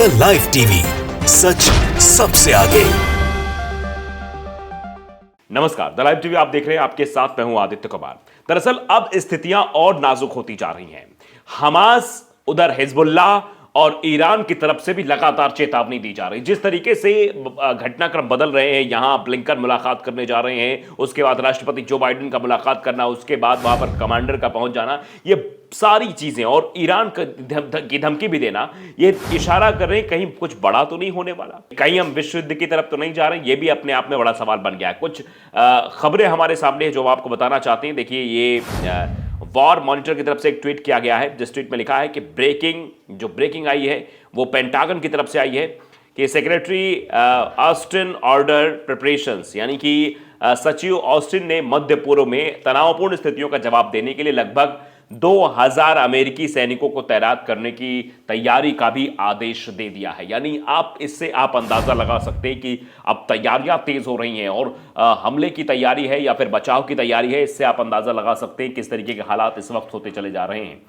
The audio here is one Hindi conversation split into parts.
द लाइव टीवी, सच सबसे आगे। नमस्कार, द लाइव टीवी आप देख रहे हैं, आपके साथ मैं हूं आदित्य कुमार। दरअसल अब स्थितियां और नाजुक होती जा रही हैं। हमास, उधर हिजबुल्लाह और ईरान की तरफ से भी लगातार चेतावनी दी जा रही है। जिस तरीके से घटनाक्रम बदल रहे हैं, यहां ब्लिंकन मुलाकात करने जा रहे हैं, उसके बाद राष्ट्रपति जो बाइडेन का मुलाकात करना, उसके बाद वहां पर कमांडर का पहुंच जाना, ये सारी चीजें और ईरान की धमकी भी देना, ये इशारा कर रहे हैं कहीं कुछ बड़ा तो नहीं होने वाला, कहीं हम विश्व युद्ध की तरफ तो नहीं जा रहे। ये भी अपने आप में बड़ा सवाल बन गया है। कुछ खबरें हमारे सामने है जो आपको बताना चाहते हैं। देखिए, ये वॉर मॉनिटर की तरफ से एक ट्वीट किया गया है, जिस ट्वीट में लिखा है कि ब्रेकिंग आई है वो पेंटागन की तरफ से आई है कि सेक्रेटरी ऑस्टिन ऑर्डर प्रिपरेशंस, यानी कि सचिव ऑस्टिन ने मध्य पूर्व में तनावपूर्ण स्थितियों का जवाब देने के लिए लगभग 2000 अमेरिकी सैनिकों को तैनात करने की तैयारी का भी आदेश दे दिया है। यानी इससे आप अंदाजा लगा सकते हैं कि अब तैयारियां तेज हो रही हैं और हमले की तैयारी है या फिर बचाव की तैयारी है। इससे आप अंदाजा लगा सकते हैं किस तरीके के हालात इस वक्त होते चले जा रहे हैं।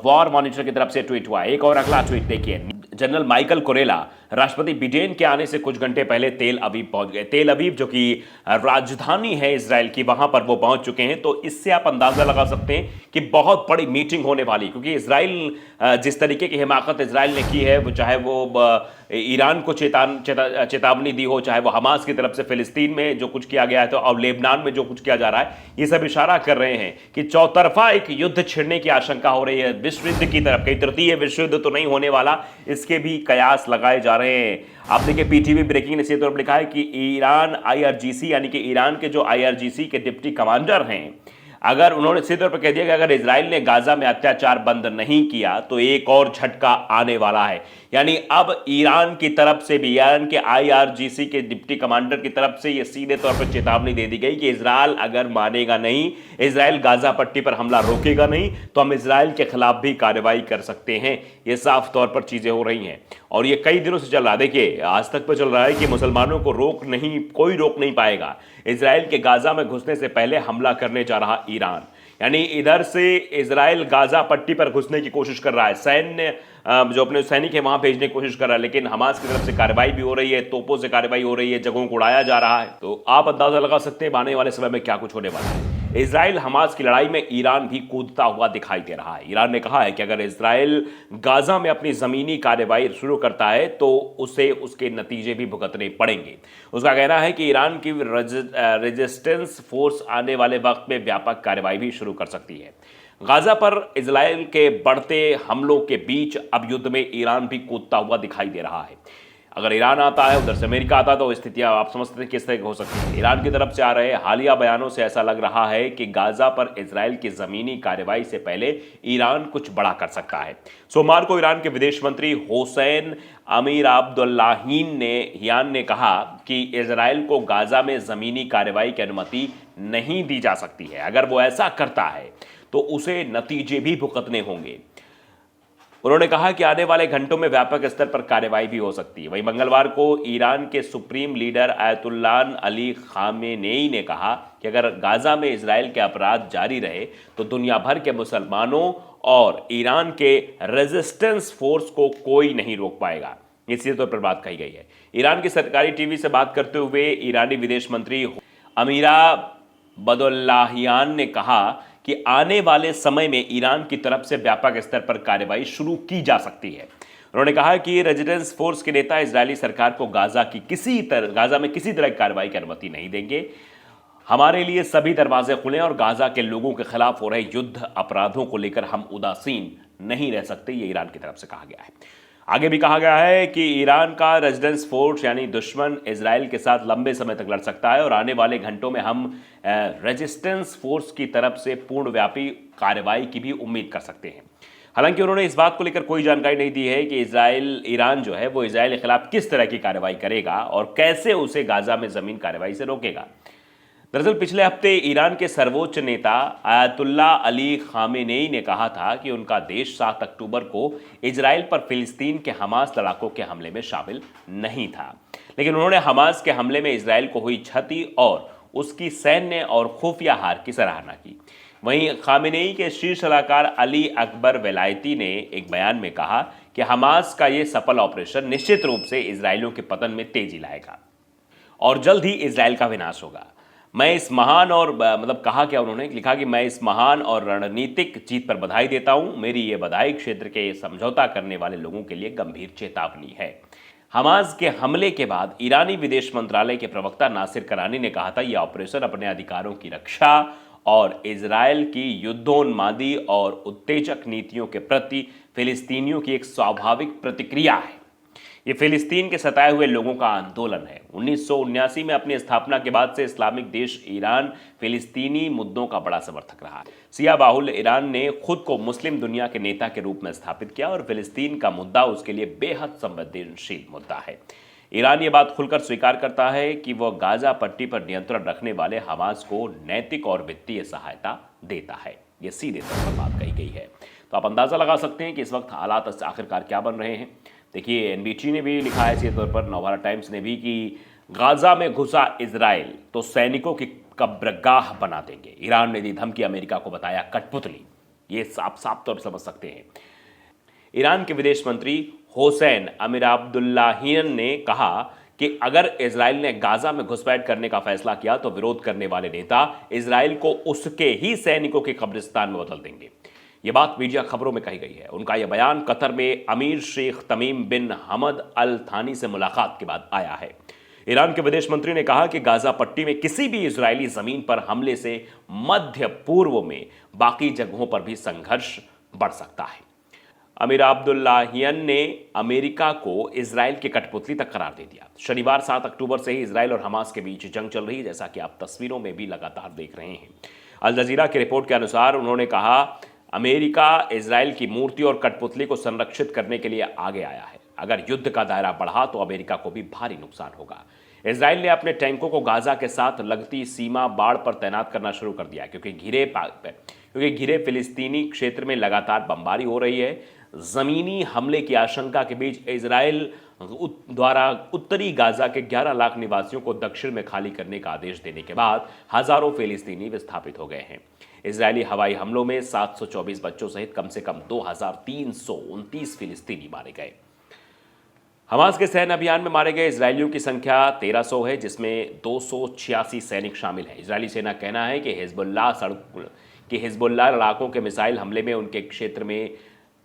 वॉर मॉनिटर की तरफ से ट्वीट हुआ। एक और अगला ट्वीट देखिए, जनरल माइकल कोरेला राष्ट्रपति बिडेन के आने से कुछ घंटे पहले तेल अवीव पहुंच गए। तेल अवीव जो कि राजधानी है इजराइल की, वहां पर वो पहुंच चुके हैं। तो इससे आप अंदाजा लगा सकते हैं कि बहुत बड़ी मीटिंग होने वाली, क्योंकि इजराइल जिस तरीके की हिमाकत इजराइल ने की है, वो चाहे वो ईरान को चेतावनी दी हो, चाहे वो हमास की तरफ से फिलिस्तीन में जो कुछ किया गया है, तो अब लेबनान में जो कुछ किया जा रहा है, ये सब इशारा कर रहे हैं कि चौतरफा एक युद्ध छिड़ने की आशंका हो रही है विश्व युद्ध की तरफ। कहीं तृतीय विश्व युद्ध तो नहीं होने वाला, इसके भी कयास लगाए जा रहे हैं। आप देखिए, पीटीवी ब्रेकिंग ने सीधे तौर पर लिखा है कि ईरान आईआरजीसी, यानी कि ईरान के जो आईआरजीसी के डिप्टी कमांडर हैं, अगर उन्होंने सीधे तौर पर कह दिया कि अगर इजराइल ने गाजा में अत्याचार बंद नहीं किया तो एक और झटका आने वाला है। यानी अब ईरान की तरफ से भी, ईरान के आईआरजीसी के डिप्टी कमांडर की तरफ से यह सीधे तौर पर चेतावनी दे दी गई कि इजराइल अगर मानेगा नहीं, इजराइल गाजा पट्टी पर हमला रोकेगा नहीं, तो हम इजराइल के खिलाफ भी कार्रवाई कर सकते हैं। यह साफ तौर पर चीजें हो रही हैं और ये कई दिनों से चल रहा है। देखिए, आज तक पर चल रहा है कि मुसलमानों को कोई रोक नहीं पाएगा इजराइल के गाजा में घुसने से पहले हमला करने जा रहा ईरान। यानी इधर से इजराइल गाजा पट्टी पर घुसने की कोशिश कर रहा है, सैन्य जो अपने सैनिक है वहां भेजने की कोशिश कर रहा है, लेकिन हमास की तरफ से कार्रवाई भी हो रही है, तोपों से कार्रवाई हो रही है, जगहों को उड़ाया जा रहा है। तो आप अंदाजा लगा सकते हैं आने वाले समय में क्या कुछ होने वाला है। इजराइल हमास की लड़ाई में ईरान भी कूदता हुआ दिखाई दे रहा है। ईरान ने कहा है कि अगर इजराइल गाजा में अपनी जमीनी कार्रवाई शुरू करता है तो उसे उसके नतीजे भी भुगतने पड़ेंगे। उसका कहना है कि ईरान की रेजिस्टेंस फोर्स आने वाले वक्त में व्यापक कार्रवाई भी शुरू कर सकती है। गाजा पर इजराइल के बढ़ते हमलों के बीच अब युद्ध में ईरान भी कूदता हुआ दिखाई दे रहा है। अगर ईरान आता है, उधर से अमेरिका आता है, तो स्थितियां आप समझते हैं किस तरह की हो सकती है। ईरान की तरफ से आ रहे हालिया बयानों से ऐसा लग रहा है कि गाजा पर इजराइल की जमीनी कार्रवाई से पहले ईरान कुछ बड़ा कर सकता है। सोमवार को ईरान के विदेश मंत्री हुसैन अमीर अब्दुल्लाहियान ने कहा कि इजराइल को गाजा में जमीनी कार्रवाई की अनुमति नहीं दी जा सकती है। अगर वो ऐसा करता है तो उसे नतीजे भी भुगतने होंगे। उन्होंने कहा कि आने वाले घंटों में व्यापक स्तर पर कार्रवाई भी हो सकती है। वहीं मंगलवार को ईरान के supreme leader Ayatollah Ali Khamenei ने कहा कि अगर गाजा में इजराइल के अपराध जारी रहे तो दुनिया भर के मुसलमानों और ईरान के रेजिस्टेंस फोर्स को कोई नहीं रोक पाएगा। इसी तौर पर बात कही गई है। ईरान की सरकारी टीवी से बात करते हुए ईरानी विदेश मंत्री अमीरा बदुल्लाहियान ने कहा कि आने वाले समय में ईरान की तरफ से व्यापक स्तर पर कार्रवाई शुरू की जा सकती है। उन्होंने कहा कि रेजिस्टेंस फोर्स के नेता इजरायली सरकार को गाजा में किसी तरह की कार्रवाई की अनुमति नहीं देंगे। हमारे लिए सभी दरवाजे खुले और गाजा के लोगों के खिलाफ हो रहे युद्ध अपराधों को लेकर हम उदासीन नहीं रह सकते, ये ईरान की तरफ से कहा गया है। आगे भी कहा गया है कि ईरान का रेजिस्टेंस फोर्स यानी दुश्मन इजराइल के साथ लंबे समय तक लड़ सकता है और आने वाले घंटों में हम रेजिस्टेंस फोर्स की तरफ से पूर्णव्यापी कार्रवाई की भी उम्मीद कर सकते हैं। हालांकि उन्होंने इस बात को लेकर कोई जानकारी नहीं दी है कि ईरान जो है वो इजराइल के खिलाफ किस तरह की कार्रवाई करेगा और कैसे उसे गाजा में जमीन कार्रवाई से रोकेगा। दरअसल पिछले हफ्ते ईरान के सर्वोच्च नेता आयतुल्लाह अली खामेनेई ने कहा था कि उनका देश 7 अक्टूबर को इजराइल पर फिलिस्तीन के हमास लड़ाकों के हमले में शामिल नहीं था, लेकिन उन्होंने हमास के हमले में इजराइल को हुई क्षति और उसकी सैन्य और खुफिया हार की सराहना की। वहीं खामेनेई के शीर्ष सलाहकार अली अकबर वेलायती ने एक बयान में कहा कि हमास का यह सफल ऑपरेशन निश्चित रूप से इजरायलियों के पतन में तेजी लाएगा और जल्द ही इजराइल का विनाश होगा। मैं इस महान और कहा क्या उन्होंने लिखा कि मैं इस महान और रणनीतिक जीत पर बधाई देता हूं। मेरी यह बधाई क्षेत्र के समझौता करने वाले लोगों के लिए गंभीर चेतावनी है। हमास के हमले के बाद ईरानी विदेश मंत्रालय के प्रवक्ता नासिर करानी ने कहा था यह ऑपरेशन अपने अधिकारों की रक्षा और इजरायल की युद्धोन्मादी और उत्तेजक नीतियों के प्रति फिलिस्तीनियों की एक स्वाभाविक प्रतिक्रिया है। ये फिलिस्तीन के सताए हुए लोगों का आंदोलन है। 1979 में अपनी स्थापना के बाद से इस्लामिक देश ईरान फिलिस्तीनी मुद्दों का बड़ा समर्थक रहा। सिया बाहुल ईरान ने खुद को मुस्लिम दुनिया के नेता के रूप में स्थापित किया और फिलिस्तीन का मुद्दा उसके लिए बेहद संवेदनशील मुद्दा है। ईरान ये बात खुलकर स्वीकार करता है कि वह गाजा पट्टी पर नियंत्रण रखने वाले हमास को नैतिक और वित्तीय सहायता देता है। ये सीधे तौर पर बात कही गई है। तो आप अंदाजा लगा सकते हैं कि इस वक्त हालात आखिरकार क्या बन रहे हैं। देखिए, एनबीसी ने भी लिखा है इसी तौर पर, नवभारत टाइम्स ने भी, कि गाजा में घुसा इजराइल तो सैनिकों की कब्रगाह बना देंगे। ईरान ने दी धमकी, अमेरिका को बताया कठपुतली। ये साफ तौर पर समझ सकते हैं। ईरान के विदेश मंत्री हुसैन अमीर अब्दुल्लाहियन ने कहा कि अगर इजराइल ने गाजा में घुसपैठ करने का फैसला किया तो विरोध करने वाले नेता इजराइल को उसके ही सैनिकों के कब्रिस्तान में बदल देंगे। यह बात मीडिया खबरों में कही गई है। उनका यह बयान कतर में अमीर शेख तमीम बिन हमद अल थानी से मुलाकात के बाद आया है। ईरान के विदेश मंत्री ने कहा कि गाजा पट्टी में किसी भी इजरायली जमीन पर हमले से मध्य पूर्व में बाकी जगहों पर भी संघर्ष बढ़ सकता है। अमीर अब्दुल्लाहियन ने अमेरिका को इजराइल के कठपुतली तक करार दे दिया। शनिवार 7 अक्टूबर से ही इजराइल और हमास के बीच जंग चल रही है, जैसा कि आप तस्वीरों में भी लगातार देख रहे हैं। अल जजीरा की रिपोर्ट के अनुसार उन्होंने कहा अमेरिका इजराइल की मूर्ति और कठपुतली को संरक्षित करने के लिए आगे आया है। अगर युद्ध का दायरा बढ़ा तो अमेरिका को भी भारी नुकसान होगा। इजराइल ने अपने टैंकों को गाजा के साथ लगती सीमा बाड़ पर तैनात करना शुरू कर दिया क्योंकि घिरे फिलिस्तीनी क्षेत्र में लगातार बमबारी हो रही है। जमीनी हमले की आशंका के बीच इजराइल द्वारा उत्तरी गाजा के 11 लाख निवासियों को दक्षिण में खाली करने का आदेश देने के बाद हजारों फिलिस्तीनी विस्थापित हो गए हैं। इजरायली हवाई हमलों में 724 बच्चों सहित कम से कम 2329 फिलिस्तीनी मारे गए। हमास के सैन्य अभियान में मारे गए इजरायलियों की संख्या 1300 है, जिसमें 286 सैनिक शामिल हैं। इजरायली सेना का कहना है कि हिजबुल्लाह लड़ाकों के मिसाइल हमले में उनके क्षेत्र में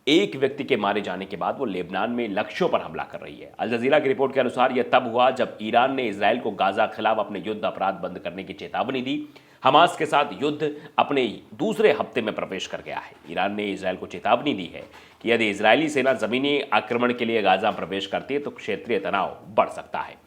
एक व्यक्ति के मारे जाने के बाद वो लेबनान में लक्ष्यों पर हमला कर रही है। अल जजीरा की रिपोर्ट के अनुसार यह तब हुआ जब ईरान ने इजराइल को गाजा खिलाफ अपने युद्ध अपराध बंद करने की चेतावनी दी। हमास के साथ युद्ध अपने दूसरे हफ्ते में प्रवेश कर गया है। ईरान ने इजराइल को चेतावनी दी है कि यदि इजरायली सेना जमीनी आक्रमण के लिए गाजा प्रवेश करती है तो क्षेत्रीय तनाव बढ़ सकता है।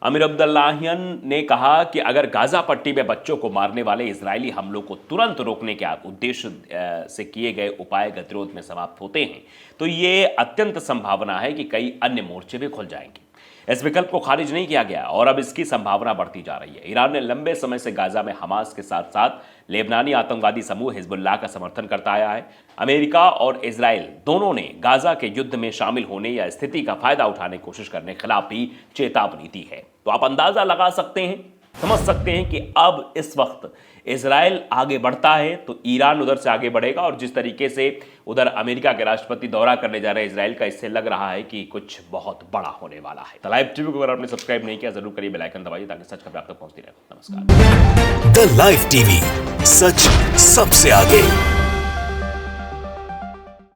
अमीर अब्दुल्लाहियन ने कहा कि अगर गाजा पट्टी में बच्चों को मारने वाले इजरायली हमलों को तुरंत रोकने के उद्देश्य से किए गए उपाय गतिरोध में समाप्त होते हैं तो ये अत्यंत संभावना है कि कई अन्य मोर्चे भी खुल जाएंगे। इस विकल्प को खारिज नहीं किया गया और अब इसकी संभावना बढ़ती जा रही है। ईरान ने लंबे समय से गाजा में हमास के साथ साथ लेबनानी आतंकवादी समूह हिजबुल्लाह का समर्थन करता आया है। अमेरिका और इजराइल दोनों ने गाजा के युद्ध में शामिल होने या स्थिति का फायदा उठाने की कोशिश करने के खिलाफ भी चेतावनी दी है। तो आप अंदाजा लगा सकते हैं, समझ सकते हैं कि अब इस वक्त इजराइल आगे बढ़ता है तो ईरान उधर से आगे बढ़ेगा और जिस तरीके से उधर अमेरिका के राष्ट्रपति दौरा करने जा रहे हैं इजराइल का, इससे लग रहा है कि कुछ बहुत बड़ा होने वाला है। द लाइव टीवी को अगर आपने सब्सक्राइब नहीं किया जरूर करिए, बेल आइकन दबाइए ताकि सच खबर आप तक पहुंचती रहे। नमस्कार। द लाइव टीवी, सच सबसे आगे।